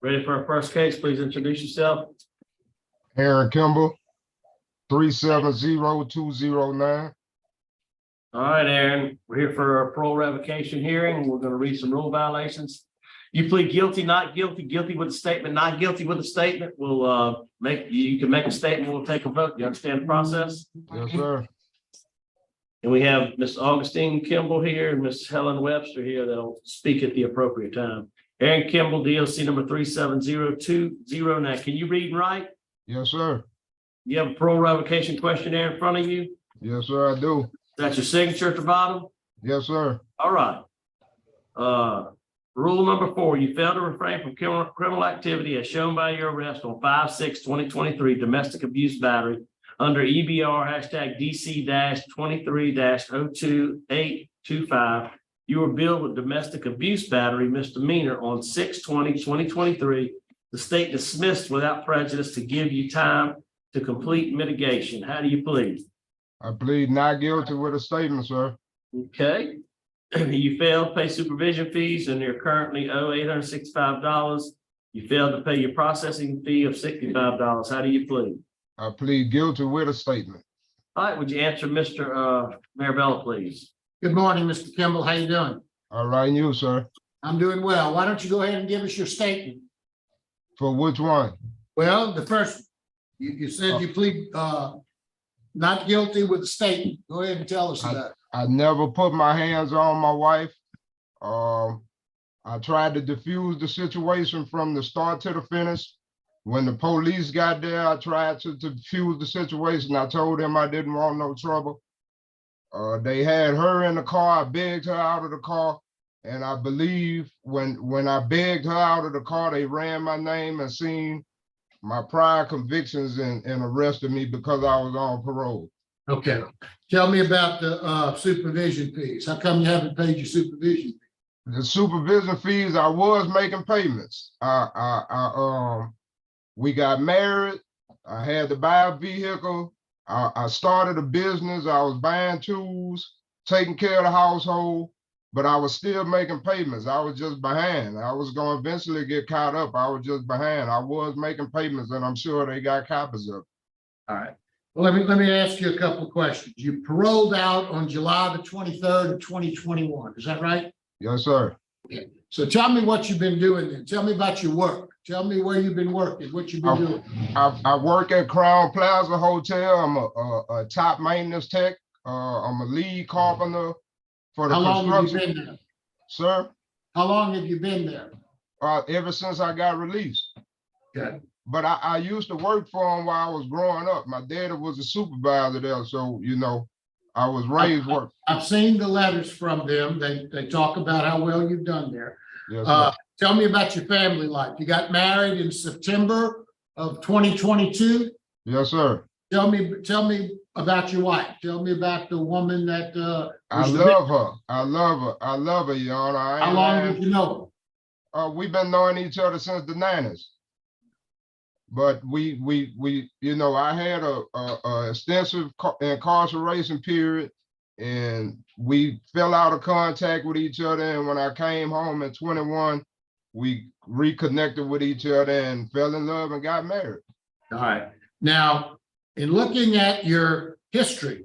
Ready for our first case? Please introduce yourself. Aaron Kimble, 370209. All right, Aaron, we're here for a parole revocation hearing. We're going to read some rule violations. You plead guilty, not guilty, guilty with a statement, not guilty with a statement. We'll you can make a statement. We'll take a vote. You understand the process? Yes, sir. And we have Ms. Augustine Kimble here and Ms. Helen Webster here that'll speak at the appropriate time. Aaron Kimble, DOC number 370209. Can you read and write? Yes, sir. You have a parole revocation questionnaire in front of you. Yes, sir, I do. That's your signature at the bottom. Yes, sir. All right. Rule number 4, you fail to refrain from criminal activity as shown by your arrest on 5/6/2023, domestic abuse battery under EBR #DC-23-02825. You were billed with domestic abuse battery misdemeanor on 6/20/2023. The state dismissed without prejudice to give you time to complete mitigation. How do you plead? I plead not guilty with a statement, sir. Okay. You failed to pay supervision fees and you're currently owe $865. You failed to pay your processing fee of $65. How do you plead? I plead guilty with a statement. All right, would you answer Mr. Marabella, please? Good morning, Mr. Kimble. How you doing? All right, and you, sir. I'm doing well. Why don't you go ahead and give us your statement? For which one? Well, the first, you said you plead not guilty with a statement. Go ahead and tell us about it. I never put my hands on my wife. I tried to defuse the situation from the start to the finish. When the police got there, I tried to defuse the situation. I told them I didn't want no trouble. They had her in the car. I begged her out of the car. And I believe when I begged her out of the car, they ran my name and seen my prior convictions and arrested me because I was on parole. Okay. Tell me about the supervision fees. How come you haven't paid your supervision? The supervision fees, I was making payments. We got married. I had to buy a vehicle. I started a business. I was buying tools, taking care of the household, but I was still making payments. I was just behind. I was going to eventually get caught up. I was just behind. I was making payments, and I'm sure they got copies of it. All right. Well, let me ask you a couple of questions. You paroled out on July the 23rd of 2021. Is that right? Yes, sir. Okay. So tell me what you've been doing then. Tell me about your work. Tell me where you've been working, what you've been doing. I work at Crown Plaza Hotel. I'm a top maintenance tech. I'm a lead carpenter for the construction. How long have you been there? Sir? How long have you been there? Ever since I got released. Okay. But I used to work for him while I was growing up. My dad was a supervisor there, so you know, I was raised work. I've seen the letters from them. They talk about how well you've done there. Yes, sir. Tell me about your family life. You got married in September of 2022. Yes, sir. Tell me about your wife. Tell me about the woman that I love her. I love her, Your Honor. How long did you know her? We've been knowing each other since the 90s. But we you know, I had a extensive incarceration period, and we fell out of contact with each other. And when I came home in 21, we reconnected with each other and fell in love and got married. All right. Now, in looking at your history,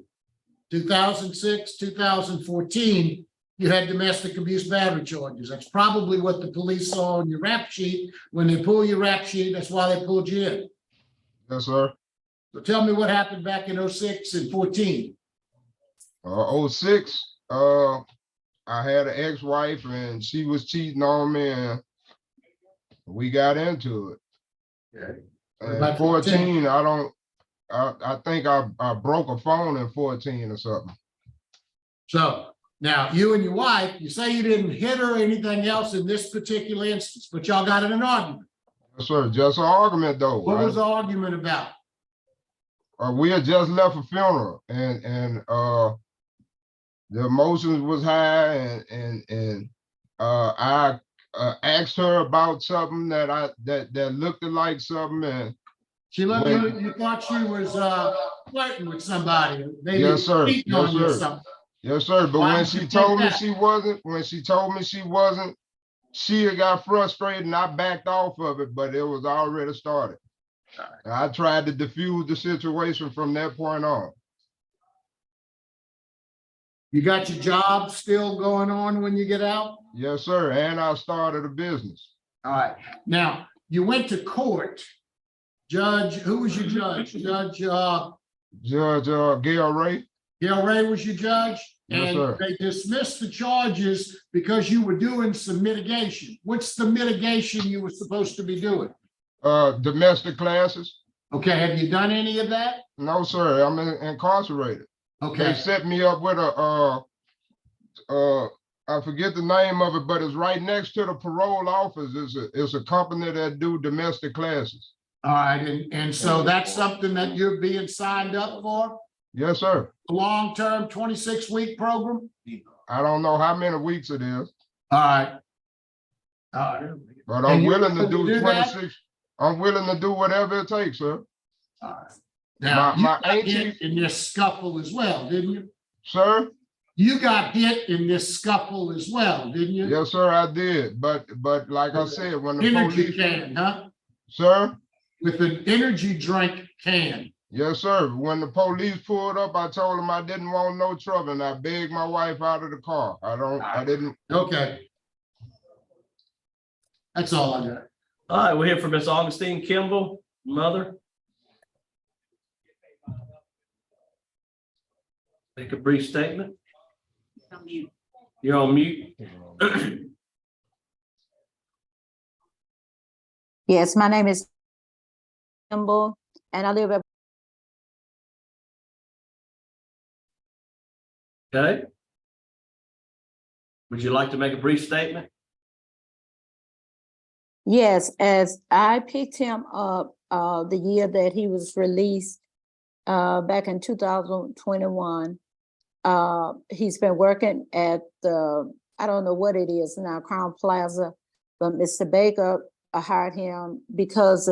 2006, 2014, you had domestic abuse battery charges. That's probably what the police saw on your rap sheet. When they pull your rap sheet, that's why they pulled you in. Yes, sir. So tell me what happened back in 06 and 14. 06, I had an ex-wife and she was cheating on me and we got into it. Okay. And 14, I think I broke a phone in 14 or something. So now you and your wife, you say you didn't hit her or anything else in this particular instance, but y'all got in an argument. Yes, sir. Just an argument though. What was the argument about? We had just left a funeral and the emotions was high and I asked her about something that looked like something and She looked, you thought she was flirting with somebody. Maybe yes, sir. cheating Yes, on you or sir. something. Yes, sir. But Why when did you she think told me that? she wasn't, she got frustrated and I backed off of it, but it was already started. I tried to diffuse the situation from that point on. You got your job still going on when you get out? Yes, sir. And I started a business. All right. Now, you went to court. Judge, who was your judge? Judge, Judge Gail Ray. Gail Ray was your judge? Yes, And sir. they dismissed the charges because you were doing some mitigation. What's the mitigation you were supposed to be doing? Domestic classes. Okay, have you done any of that? No, sir. I'm incarcerated. They Okay, set me up with a I forget the name of it, but it's right next to the parole office. It's a company that do domestic classes. all right, and so that's something that you're being signed up for? Yes, sir. A long-term 26-week program? I don't know how many weeks it is, All right. All right. but And I'm you willing to able to do do that? 26. I'm willing to do whatever it takes, sir. All right. Now, My you got auntie- hit in this scuffle as well, didn't you? Sir? You got hit in this scuffle as well, didn't you? Yes, sir, I did. But like I said, when the Energy police, can, huh? sir? With an energy drink can. Yes, sir. When the police pulled up, I told them I didn't want no trouble, and I begged my wife out of the car. I didn't. Okay. That's all I got. All right, we're here for Miss Augustine Kimble, mother. Make a brief statement. You're on mute. Yes, my name is Kimble, and I live at Okay. Would you like to make a brief statement? yes, as I picked him up the year that he was released back in 2021. He's been working at the, I don't know what it is now, Crown Plaza, but Mr. Baker hired him because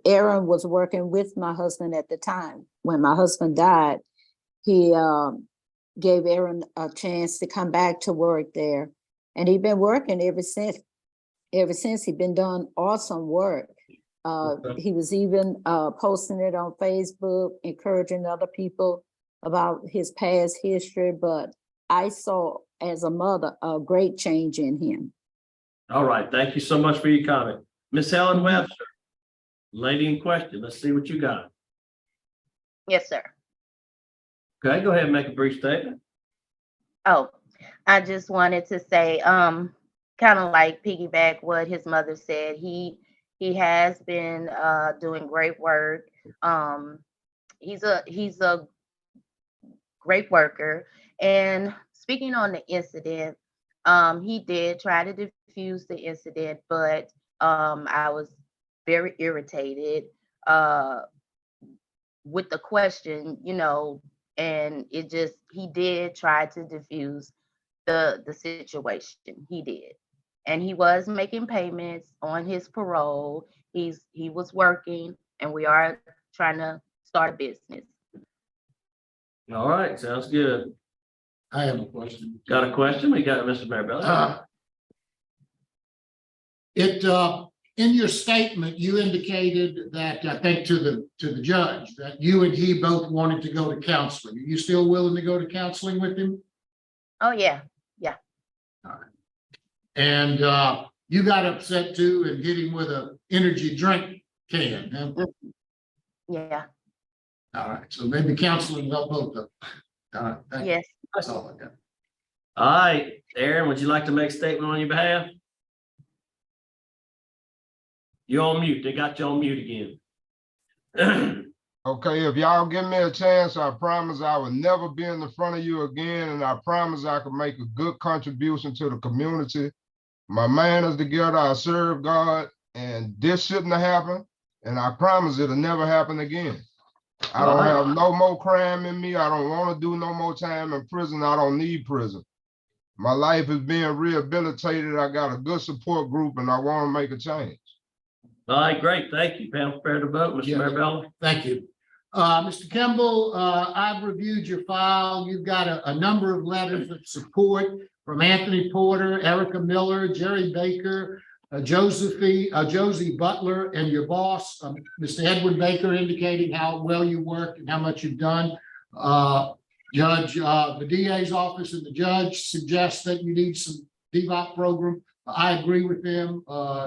Aaron was working with my husband at the time. When my husband died, he gave Aaron a chance to come back to work there. And he'd been working ever since. Ever since, he'd been doing awesome work. He was even posting it on Facebook, encouraging other people about his past history. But I saw, as a mother, a great change in him. All right, thank you so much for your comment. Miss Helen Webster, lady in question, let's see what you got. Yes, sir. Okay, go ahead and make a brief statement. Oh, I just wanted to say, kind of like piggyback what his mother said. He has been doing great work. He's a great worker. And speaking on the incident, he did try to defuse the incident, but I was very irritated with the question, and he did try to diffuse the situation. He did. And he was making payments on his parole. He was working, and we are trying to start a business. All right, sounds good. I have a question. Got a question? We got Mr. Marabella. In your statement, you indicated that, I think to the judge, that you and he both wanted to go to counseling. Are you still willing to go to counseling with him? Oh, yeah. And you got upset too and hit him with an energy drink can, huh? Yeah. All right, so maybe counseling will help both of them. All right, thank you. Yes. That's all I got. All right, Aaron, would you like to make a statement on your behalf? You're on mute. They got you on mute again. Okay, if y'all give me a chance, I promise I will never be in the front of you again, and I promise I can make a good contribution to the community. My mind is together, I serve God, and this shouldn't have happened, and I promise it'll never happen again. I don't have no more crime in me. I don't want to do no more time in prison. I don't need prison. My life is being rehabilitated. I got a good support group, and I want to make a change. All right, great. Thank you. Panel prepared to vote. Mr. Yeah. Marabella. Thank you. Mr. Kimble, I've reviewed your file. You've got a number of letters of support. from Anthony Porter, Erica Miller, Jerry Baker, Josie Butler, and your boss, Mr. Edwin Baker, indicating how well you worked and how much you've done. Judge, the DA's office and the judge suggest that you need some DVOP program. I agree with them.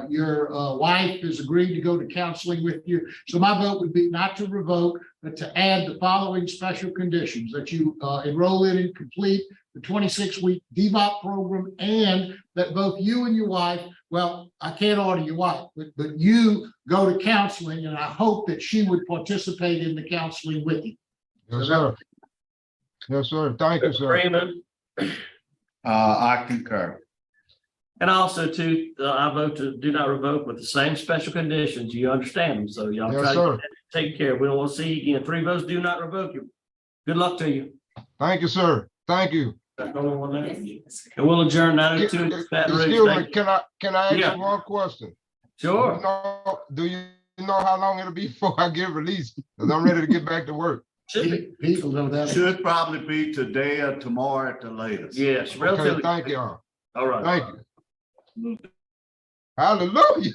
Your wife has agreed to go to counseling with you. So my vote would be not to revoke, but to add the following special conditions: that you enroll in and complete the 26-week DVOP program, and that both you and your wife, well, I can't order your wife, but you go to counseling, and I hope that she would participate in the counseling with you. Yes, sir. Yes, sir. Thank you, sir. Freeman. I concur. And also too, I vote to do not revoke with the same special conditions. You understand them. So y'all Yes, try sir. to take care. We don't want to see you again. 3 votes do not revoke you. Good luck to you. Thank you, sir. Thank you. And we'll adjourn 9:02. Excuse me, can I ask Yeah. you one question? Sure. Do you know how long it'll be before I get released? Because I'm ready to get back to work. Should be. People know that. Should probably be today or tomorrow at the latest. Yes, Okay, relatively. thank y'all. All right. Thank you. Hallelujah.